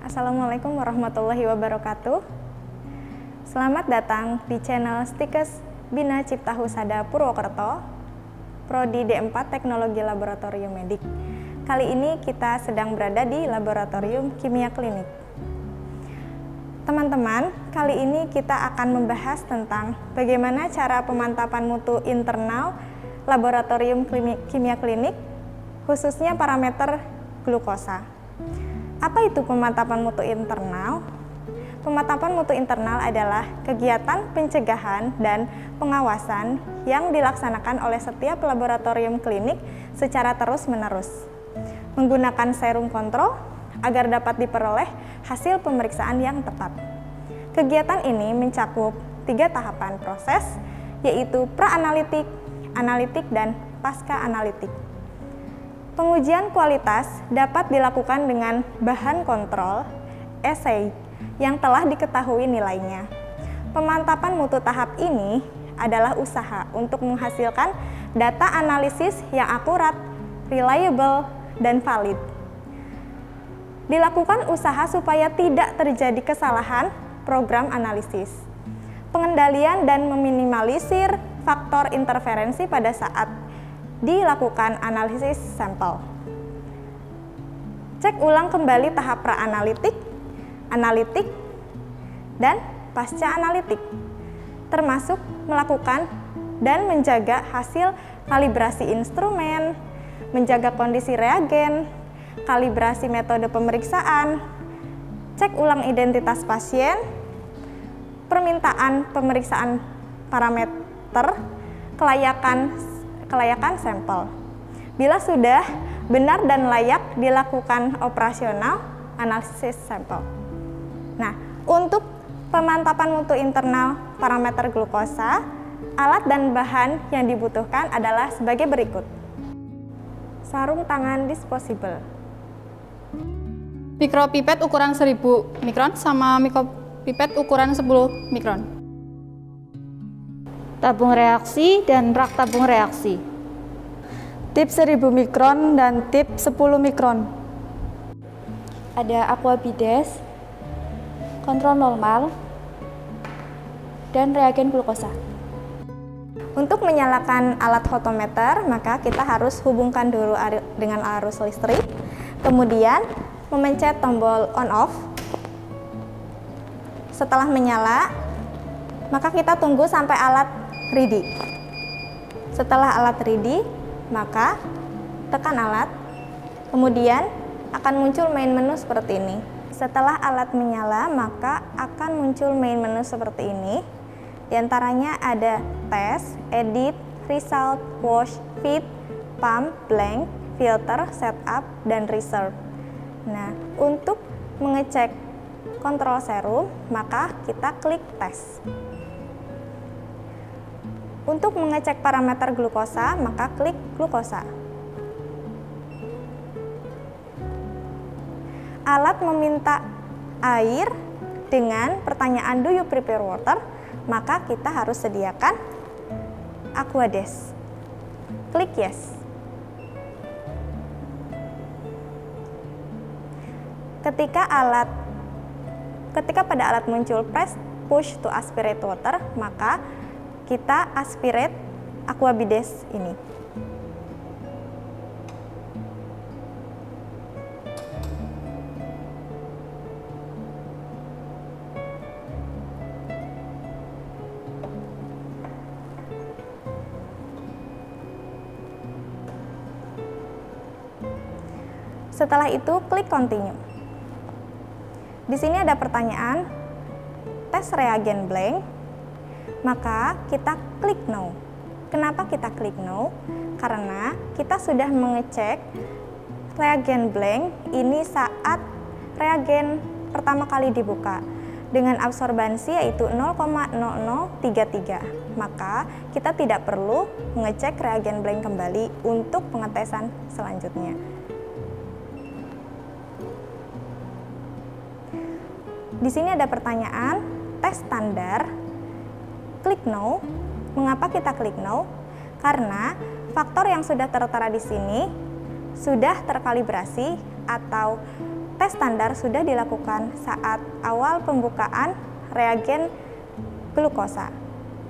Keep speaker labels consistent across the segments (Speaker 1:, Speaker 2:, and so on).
Speaker 1: Assalamualaikum warahmatullahi wabarakatuh. Selamat datang di channel Stikes Bina Cipta Husada Purwokerto, Prodi D4 Teknologi Laboratorium Medik. Kali ini kita sedang berada di Laboratorium Kimia Klinik. Teman-teman, kali ini kita akan membahas tentang bagaimana cara pemantapan mutu internal Laboratorium Kimia Klinik, khususnya parameter glukosa. Apa itu pemantapan mutu internal? Pemantapan mutu internal adalah kegiatan pencegahan dan pengawasan yang dilaksanakan oleh setiap laboratorium klinik secara terus-menerus, menggunakan serum kontrol agar dapat diperoleh hasil pemeriksaan yang tepat. Kegiatan ini mencakup 3 tahapan proses, yaitu pra-analitik, analitik, dan pasca-analitik. Pengujian kualitas dapat dilakukan dengan bahan kontrol, assay, yang telah diketahui nilainya. Pemantapan mutu tahap ini adalah usaha untuk menghasilkan data analisis yang akurat, reliable, dan valid. Dilakukan usaha supaya tidak terjadi kesalahan program analisis, pengendalian dan meminimalisir faktor interferensi pada saat dilakukan analisis sampel. Cek ulang kembali tahap pra-analitik, analitik, dan pasca-analitik, termasuk melakukan dan menjaga hasil kalibrasi instrumen, menjaga kondisi reagen, kalibrasi metode pemeriksaan, cek ulang identitas pasien, permintaan pemeriksaan parameter, kelayakan sampel. Bila sudah benar dan layak dilakukan operasional analisis sampel. Nah, untuk pemantapan mutu internal parameter glukosa, alat dan bahan yang dibutuhkan adalah sebagai berikut. Sarung tangan disposable,
Speaker 2: mikropipet ukuran 1000 mikron sama mikropipet ukuran 10 mikron.
Speaker 3: Tabung reaksi dan rak tabung reaksi.
Speaker 4: Tip 1000 mikron dan tip 10 mikron.
Speaker 3: Ada aquabides, kontrol normal, dan reagen glukosa.
Speaker 1: Untuk menyalakan alat fotometer, maka kita harus hubungkan dulu dengan arus listrik, kemudian memencet tombol on off. Setelah menyala, maka kita tunggu sampai alat ready. Setelah alat ready, maka tekan alat, kemudian akan muncul main menu seperti ini. Setelah alat menyala, maka akan muncul main menu seperti ini. Di antaranya ada test, edit, result, wash, fit, pump, blank, filter, setup, dan reserve. Nah, untuk mengecek kontrol serum, maka kita klik tes. Untuk mengecek parameter glukosa, maka klik glukosa. Alat meminta air dengan pertanyaan do you prepare water, maka kita harus sediakan aquades. Klik yes. Ketika pada alat muncul press push to aspirate water, maka kita aspirate aquabides ini. Setelah itu klik continue. Di sini ada pertanyaan tes reagen blank, maka kita klik no. Kenapa kita klik no? Karena kita sudah mengecek reagen blank ini saat reagen pertama kali dibuka dengan absorbansi yaitu 0,0033. Maka kita tidak perlu mengecek reagen blank kembali untuk pengetesan selanjutnya. Di sini ada pertanyaan tes standar. Klik no. Mengapa kita klik no? Karena faktor yang sudah tertera di sini sudah terkalibrasi atau tes standar sudah dilakukan saat awal pembukaan reagen glukosa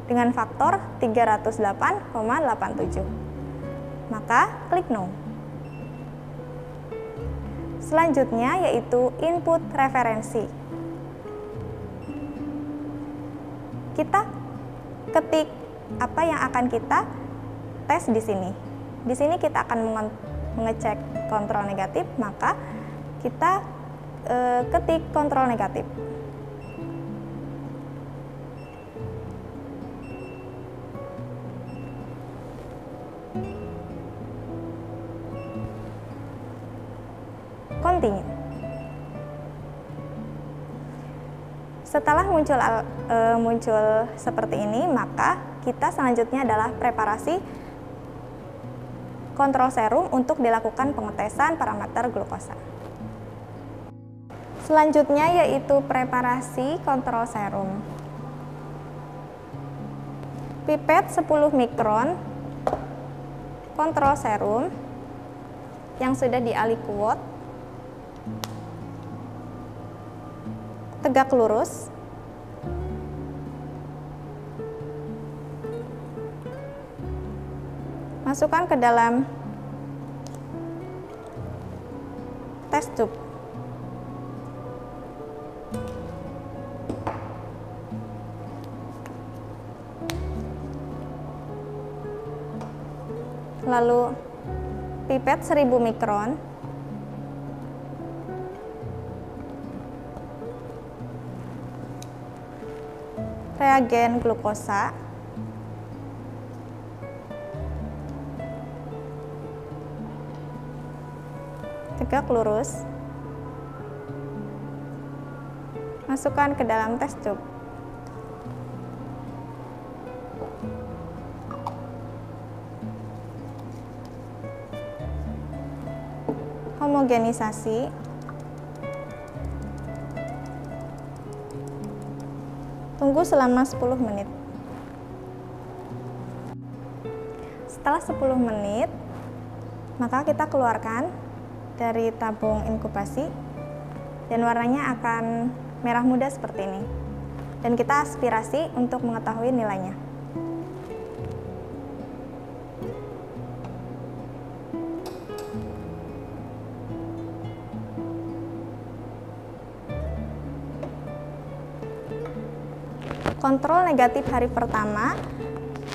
Speaker 1: dengan faktor 308,87. Maka klik no. Selanjutnya yaitu input referensi. Kita ketik apa yang akan kita tes di sini. Di sini kita akan mengecek kontrol negatif, maka kita ketik kontrol negatif. Continue. Setelah muncul seperti ini, maka kita selanjutnya adalah preparasi kontrol serum untuk dilakukan pengetesan parameter glukosa. Selanjutnya yaitu preparasi kontrol serum. Pipet 10 mikron kontrol serum yang sudah dialiquot, tegak lurus, masukkan ke dalam test tube. Lalu pipet 1000 mikron, reagen glukosa, tegak lurus, masukkan ke dalam test tube. Homogenisasi, tunggu selama 10 menit. Setelah 10 menit, maka kita keluarkan dari tabung inkubasi dan warnanya akan merah muda seperti ini. Dan kita aspirasi untuk mengetahui nilainya. Kontrol negatif hari pertama,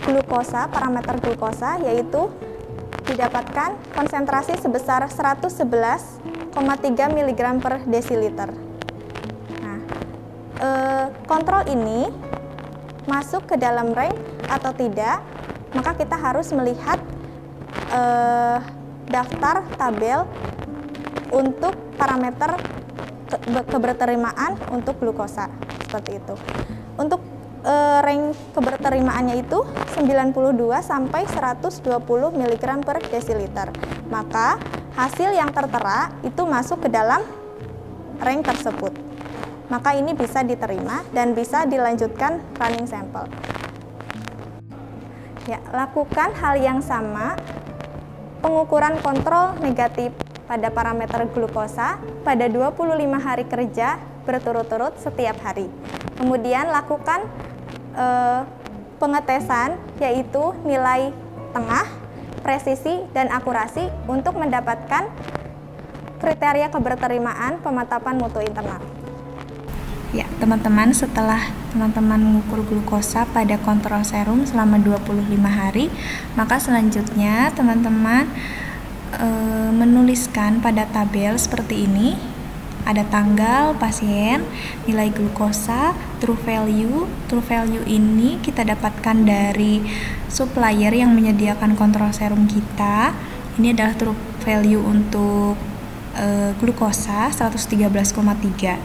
Speaker 1: glukosa, parameter glukosa yaitu didapatkan konsentrasi sebesar 111,3 mg per desiliter. Nah, kontrol ini masuk ke dalam range atau tidak, maka kita harus melihat daftar tabel untuk parameter keberterimaan untuk glukosa, seperti itu. Untuk range keberterimaannya itu 92 sampai 120 mg per desiliter. Maka hasil yang tertera itu masuk ke dalam range tersebut. Maka ini bisa diterima dan bisa dilanjutkan running sampel. Ya, lakukan hal yang sama pengukuran kontrol negatif pada parameter glukosa pada 25 hari kerja berturut-turut setiap hari. Kemudian lakukan pengetesan yaitu nilai tengah, presisi, dan akurasi untuk mendapatkan kriteria keberterimaan pemantapan mutu internal. Ya, teman-teman, setelah teman-teman mengukur glukosa pada kontrol serum selama 25 hari, maka selanjutnya teman-teman menuliskan pada tabel seperti ini. Ada tanggal, pasien, nilai glukosa, true value. True value ini kita dapatkan dari supplier yang menyediakan kontrol serum kita. Ini adalah true value untuk glukosa 113,3.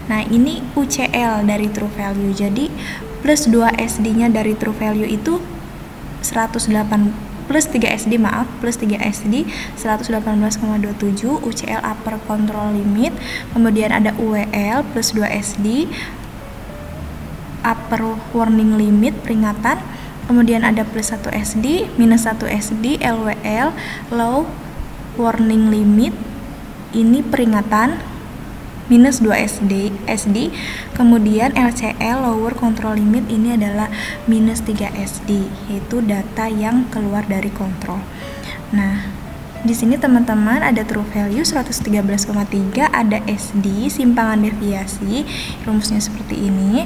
Speaker 1: Nah, ini UCL dari true value. Jadi plus 2 SD-nya dari true value itu 108 plus 3 SD, plus 3 SD 118,27 UCL upper control limit. Kemudian ada UWL plus 2 SD upper warning limit peringatan. Kemudian ada plus 1 SD, minus 1 SD LWL low warning limit, ini peringatan. minus 2 SD, kemudian LCL lower control limit ini adalah minus 3 SD, yaitu data yang keluar dari kontrol. Nah, di sini teman-teman ada true value 113,3, ada SD simpangan deviasi, rumusnya seperti ini.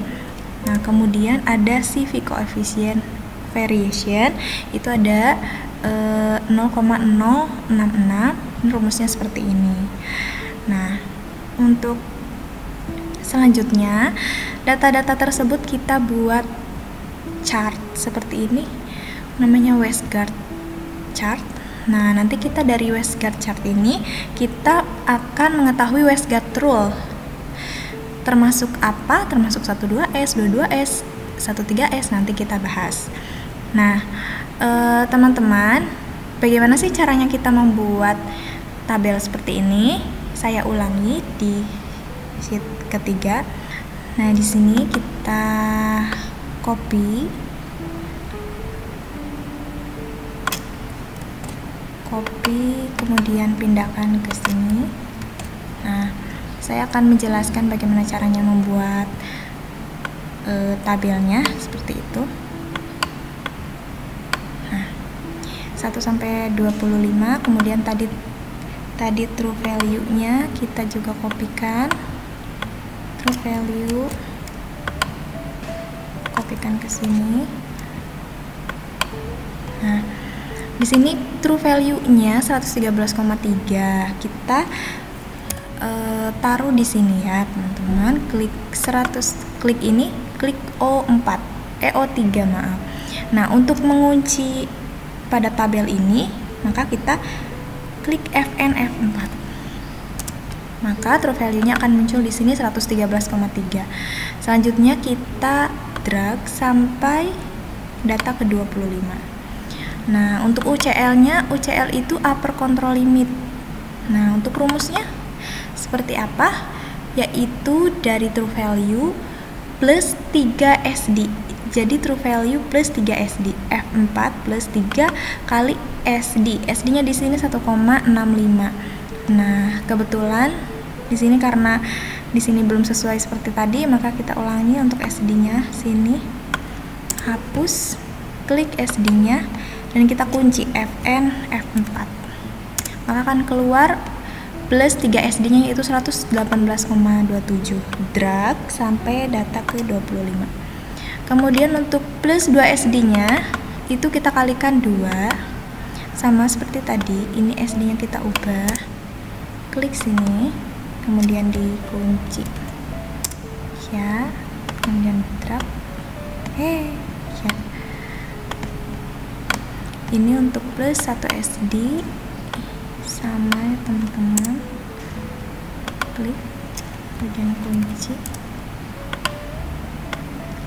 Speaker 1: Nah, kemudian ada CV coefficient variation, itu ada 0,066, rumusnya seperti ini. Nah, untuk selanjutnya data-data tersebut kita buat chart seperti ini, namanya Westgard chart. Nah, nanti kita dari Westgard chart ini kita akan mengetahui Westgard rule. Termasuk apa? Termasuk 12S, 22S, 13S, nanti kita bahas. Nah, teman-teman, bagaimana sih caranya kita membuat tabel seperti ini? Saya ulangi di sheet ketiga. Nah, di sini kita copy, kemudian pindahkan ke sini. Nah, saya akan menjelaskan bagaimana caranya membuat tabelnya seperti itu. Nah, 1 sampai 25, kemudian tadi true value-nya kita juga kopikan. True value kopikan ke sini. Nah, di sini true value-nya 113,3. Kita taruh di sini ya, teman-teman. Klik ini, klik O3, maaf. Nah, untuk mengunci pada tabel ini, maka kita klik Fn F4. Maka true value-nya akan muncul di sini 113,3. Selanjutnya kita drag sampai data ke 25. Nah, untuk UCL-nya, UCL itu upper control limit. Nah, untuk rumusnya seperti apa? Yaitu dari true value plus 3 SD. Jadi true value plus 3 SD. F4 plus 3 kali SD. SD-nya di sini 1,65. Nah, kebetulan di sini karena di sini belum sesuai seperti tadi, maka kita ulangi untuk SD-nya sini. Hapus, klik SD-nya. Dan kita kunci Fn F4, maka akan keluar plus 3 SD-nya yaitu 118,27. Drag sampai data ke 25. Kemudian untuk plus 2 SD-nya itu kita kalikan 2, sama seperti tadi. Ini SD-nya kita ubah, klik sini, kemudian dikunci ya, kemudian drag ya. Ini untuk plus 1 SD sama ya teman-teman, klik kemudian kunci.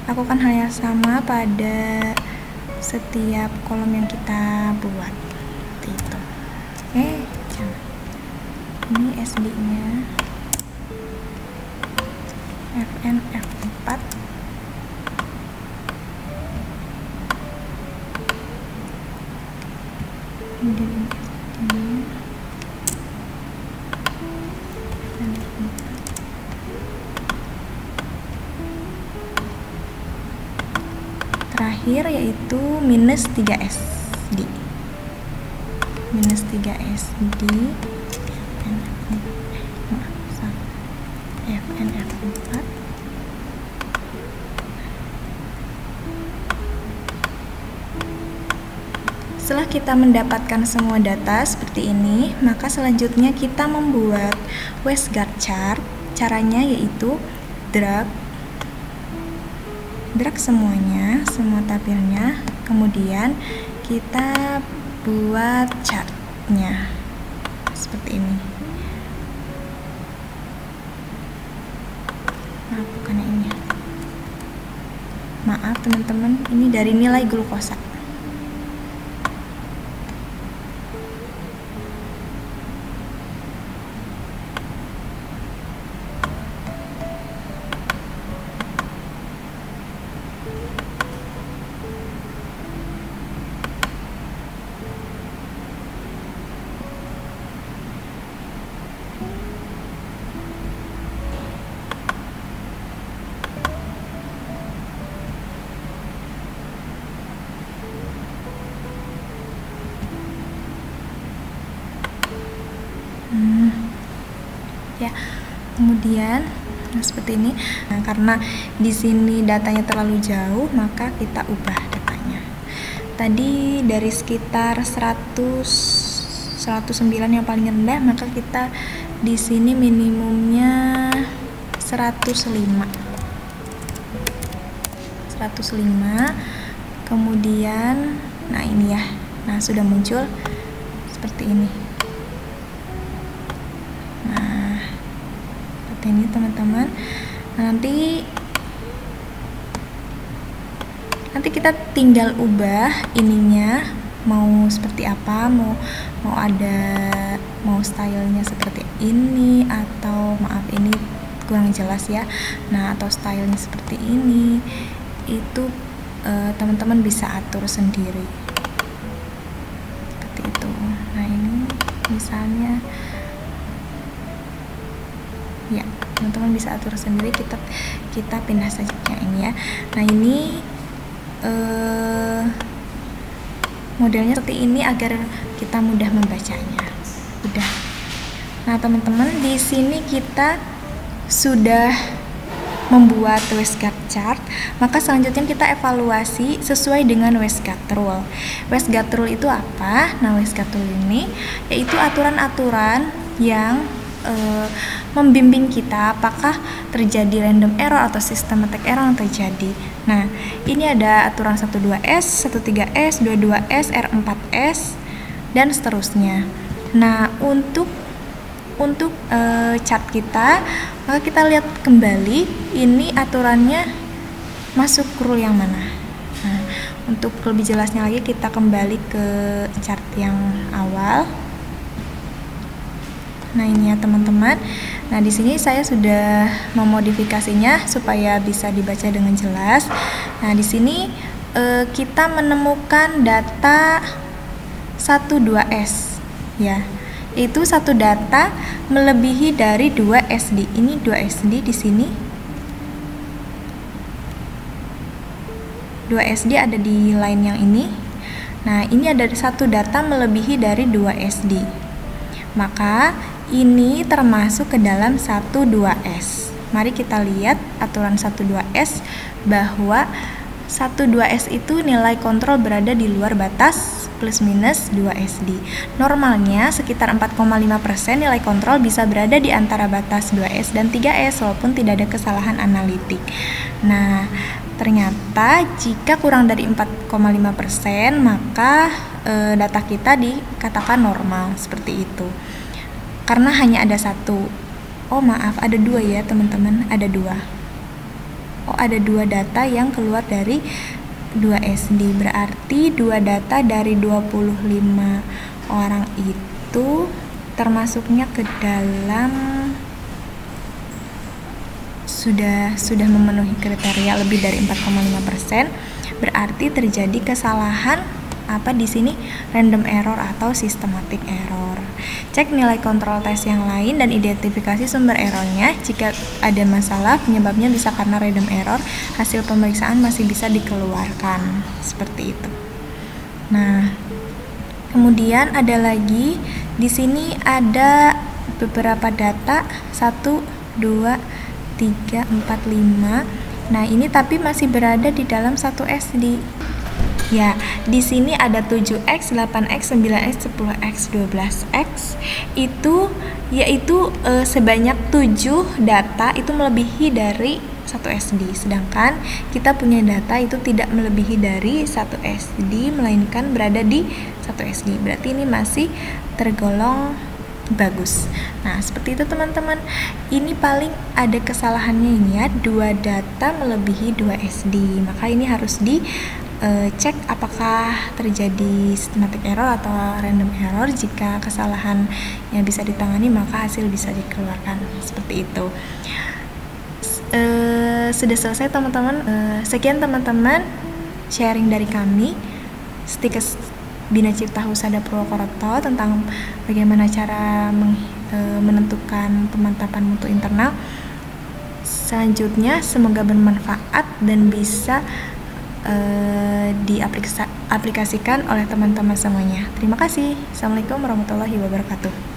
Speaker 1: Lakukan hal yang sama pada setiap kolom yang kita buat seperti itu. Jangan. Ini SD nya Fn F4, kemudian ini terakhir yaitu minus 3 SD. Minus 3 SD FNF4. Setelah kita mendapatkan semua data seperti ini, maka selanjutnya kita membuat Westgard chart. Caranya yaitu drag semuanya, semua tabelnya, kemudian kita buat chartnya seperti ini. Nah, bukan ini. Maaf teman-teman, ini dari nilai glukosa. ya. Kemudian seperti ini. Nah, karena di sini datanya terlalu jauh, maka kita ubah datanya. Tadi dari sekitar 109 yang paling rendah, maka kita di sini minimumnya 105. Kemudian nah ini ya. Nah, sudah muncul seperti ini. Nah, seperti ini teman-teman. Nah, nanti kita tinggal ubah ininya mau seperti apa, mau stylenya seperti ini, atau maaf ini kurang jelas ya. Nah, atau stylenya seperti ini, itu teman-teman bisa atur sendiri seperti itu. Nah, ini misalnya ya, teman-teman bisa atur sendiri. Kita pindah saja yang ini ya. Nah, ini modelnya seperti ini agar kita mudah membacanya. Udah. Nah, teman-teman, di sini kita sudah membuat waistguard chart, maka selanjutnya kita evaluasi sesuai dengan waistguard rule. Waistguard rule itu apa? Nah, waistguard rule ini yaitu aturan-aturan yang membimbing kita apakah terjadi random error atau systematic error yang terjadi. Nah, ini ada aturan 12S, 13S, 22S, R4S, dan seterusnya. Nah, untuk chart kita, maka kita lihat kembali ini aturannya masuk rule yang mana. Nah, untuk lebih jelasnya lagi kita kembali ke chart yang awal. Nah, ini ya teman-teman. Nah, di sini saya sudah memodifikasinya supaya bisa dibaca dengan jelas. Nah, di sini kita menemukan data 12S ya. Itu satu data melebihi dari 2 SD. Ini 2 SD di sini. 2 SD ada di line yang ini. Nah, ini ada satu data melebihi dari 2 SD. Maka ini termasuk ke dalam 12S. Mari kita lihat aturan 12S bahwa 12S itu nilai kontrol berada di luar batas plus minus 2 SD. Normalnya sekitar 4,5% nilai kontrol bisa berada di antara batas 2S dan 3S walaupun tidak ada kesalahan analitik. Nah, ternyata jika kurang dari 4,5% maka data kita dikatakan normal seperti itu. Karena hanya ada satu. Oh maaf, ada dua ya teman-teman, ada dua. Oh, ada dua data yang keluar dari 2 SD. Berarti dua data dari 25 orang itu termasuknya ke dalam sudah memenuhi kriteria lebih dari 4,5%. Berarti terjadi kesalahan apa di sini, random error atau systematic error. Cek nilai kontrol tes yang lain dan identifikasi sumber errornya. Jika ada masalah penyebabnya bisa karena random error, hasil pemeriksaan masih bisa dikeluarkan seperti itu. Nah, kemudian ada lagi di sini ada beberapa data 1, 2, 3, 4, 5. Nah, ini tapi masih berada di dalam 1 SD. Ya, di sini ada 7X, 8X, 9X, 10X, 12X. Itu yaitu sebanyak 7 data itu melebihi dari 1 SD. Sedangkan kita punya data itu tidak melebihi dari 1 SD melainkan berada di 1 SD. Berarti ini masih tergolong bagus. Nah, seperti itu teman-teman. Ini paling ada kesalahannya ini ya, 2 data melebihi 2 SD. Maka ini harus cek apakah terjadi systematic error atau random error. Jika kesalahan yang bisa ditangani maka hasil bisa dikeluarkan seperti itu. Sudah selesai teman-teman. Sekian teman-teman sharing dari kami Stikes Bina Cipta Husada Purwokerto tentang bagaimana cara menentukan pemantapan mutu internal. Selanjutnya semoga bermanfaat dan bisa diaplikasikan oleh teman-teman semuanya. Terima kasih. Assalamualaikum warahmatullahi wabarakatuh.